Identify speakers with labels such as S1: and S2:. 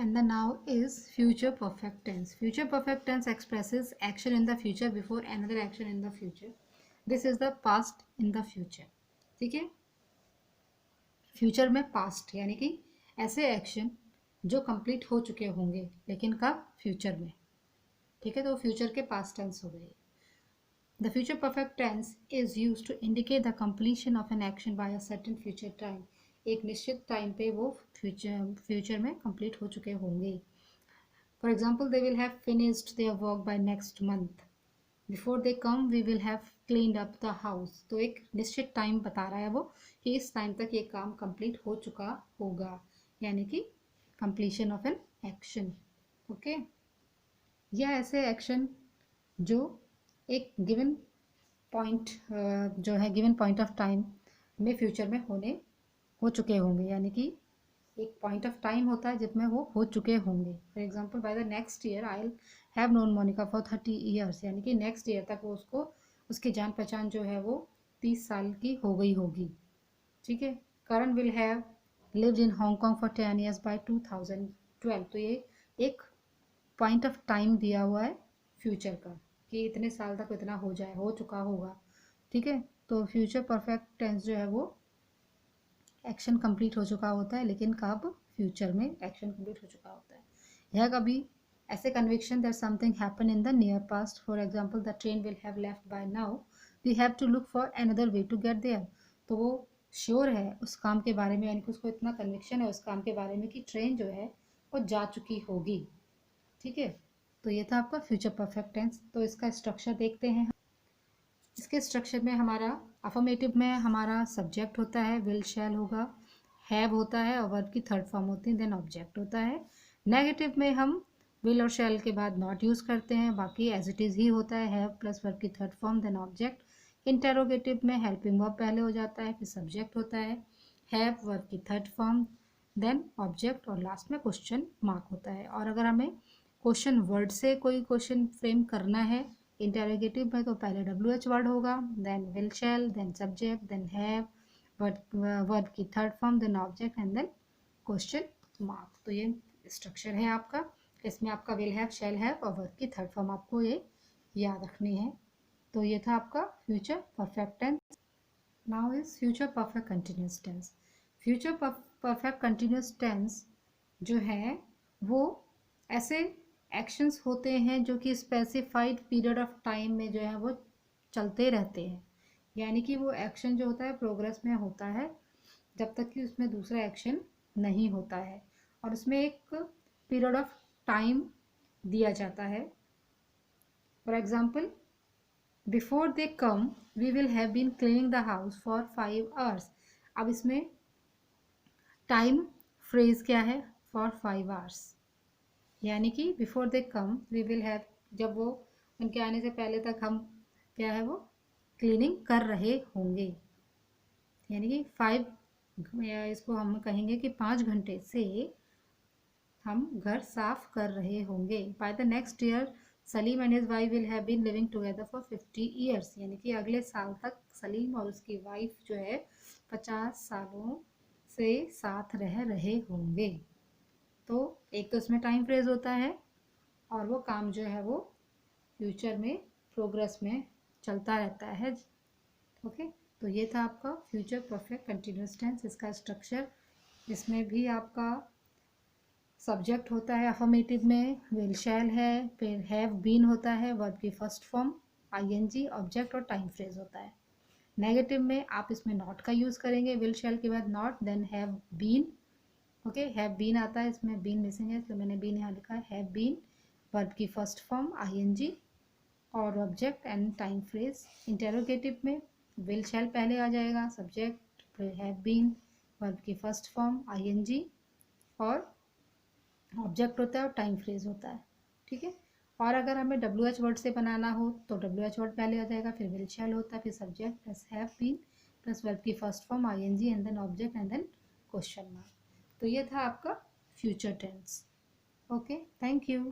S1: And the now is future perfect tense. Future perfect tense expresses action in the future before another action in the future. This is the past in the future. ठीक है, future में past यानी कि ऐसे action जो complete हो चुके होंगे, लेकिन कब? फ्यूचर में। ठीक है, तो फ्यूचर के पास्ट टेंस हो गए। The future perfect tense is use to indicate the completion of an action by a certain future time. एक निश्चित टाइम पे वो फ्यूचर में कंप्लीट हो चुके होंगे। For example, they will have finished their work by next month. Before they come we will have cleaned up the house. तो एक निश्चित टाइम बता रहा है वो कि इस टाइम तक ये काम कंप्लीट हो चुका होगा, यानी कि completion of an action. Okay, या ऐसे एक्शन जो एक गिवन पॉइंट जो है गिवन पॉइंट ऑफ टाइम में फ्यूचर में हो चुके होंगे, यानी कि एक पॉइंट ऑफ टाइम होता है जिसमें वो हो चुके होंगे। For example, by the next year I have known Monica for 30 years, यानी कि नेक्स्ट ईयर तक वो उसकी जान पहचान जो है वो 30 साल की हो गई होगी। ठीक है, Karan will have lived in Hong फॉर 10 ईयर्स बाय 2012। तो ये एक पॉइंट ऑफ टाइम दिया हुआ है फ्यूचर का कि इतने साल तक इतना हो चुका होगा। ठीक है, तो फ्यूचर परफेक्ट टेंस जो है वो एक्शन कंप्लीट हो चुका होता है, लेकिन कब? फ्यूचर में एक्शन कंप्लीट हो चुका होता है। यह कभी ऐसे conviction that something happen in the near past. For example, the train will have left by now, we have to look for another way to get there. तो वो श्योर है उस काम के बारे में, यानी कि उसको इतना कन्विक्शन है उस काम के बारे में कि ट्रेन जो है वो जा चुकी होगी। ठीक है, तो ये था आपका फ्यूचर परफेक्ट टेंस। तो इसका स्ट्रक्चर देखते हैं। इसके स्ट्रक्चर में हमारा अफर्मेटिव में हमारा सब्जेक्ट होता है, विल शैल होगा, हैव होता है और वर्ब की थर्ड फॉर्म होती है, देन ऑब्जेक्ट होता है। नेगेटिव में हम विल और शैल के बाद नॉट यूज़ करते हैं, बाकी एज इट इज़ ही होता है, हैव प्लस वर्ब की third form then object. Interrogative में हेल्पिंग वर्ब पहले हो जाता है, फिर सब्जेक्ट होता है, हैव वर्ब की थर्ड फॉर्म देन ऑब्जेक्ट और लास्ट में क्वेश्चन मार्क होता है। और अगर हमें क्वेश्चन वर्ड से कोई क्वेश्चन फ्रेम करना है इंटेरोगेटिव में, तो पहले WH वर्ड होगा, then will shall, then subject, then have, verb की third form, then object and then question mark. तो ये स्ट्रक्चर है आपका। इसमें आपका विल हैव, शैल हैव और वर्ब की थर्ड फॉर्म आपको ये याद रखनी है। तो ये था आपका future perfect tense. Now is future perfect continuous tense. Future perfect continuous tense जो है वो ऐसे एक्शंस होते हैं जो कि स्पेसिफाइड पीरियड ऑफ टाइम में जो है वो चलते रहते हैं, यानी कि वो एक्शन जो होता है प्रोग्रेस में होता है जब तक कि उसमें दूसरा एक्शन नहीं होता है, और उसमें एक पीरियड ऑफ टाइम दिया जाता है। For example, before they come we will have been cleaning the house for 5 hours. अब इसमें टाइम फ्रेज क्या है? फॉर 5 आवर्स, यानी कि before they come we will have, जब वो उनके आने से पहले तक हम क्या है वो क्लीनिंग कर रहे होंगे, यानी कि 5, इसको हम कहेंगे कि 5 घंटे से हम घर साफ कर रहे होंगे। By the next year Salim and his wife will have been living together for 50 years, यानी कि अगले साल तक सलीम और उसकी वाइफ जो है 50 सालों से साथ रह रहे होंगे। तो एक तो इसमें टाइम फ्रेज होता है और वो काम जो है वो फ्यूचर में प्रोग्रेस में चलता रहता है। ओके, तो ये था आपका फ्यूचर परफेक्ट कंटिन्यूस टेंस। इसका स्ट्रक्चर, इसमें भी आपका सब्जेक्ट होता है अफर्मेटिव में विल शैल है, फिर हैव बीन होता है, वर्ब की फर्स्ट फॉर्म ING, ऑब्जेक्ट और टाइम फ्रेज होता है। नेगेटिव में आप इसमें नॉट का यूज़ करेंगे, विल शैल के बाद not, then have been. Okay, have been आता है, इसमें बीन मिसिंग है इसलिए मैंने बीन यहाँ लिखा है, हैव बीन, वर्ब की फर्स्ट फॉर्म ING और object and time phrase. Interrogative में विल शैल पहले आ जाएगा, सब्जेक्ट, फिर हैव बीन, वर्ब की फर्स्ट फॉर्म ING और ऑब्जेक्ट होता है और टाइम फ्रेज होता है। ठीक है, और अगर हमें WH वर्ड से बनाना हो तो WH वर्ड पहले आ जाएगा, फिर विल शैल होता है, फिर subject plus have been plus verb की first form ING and then object and then question mark. तो ये था आपका future tense. Okay, thank you.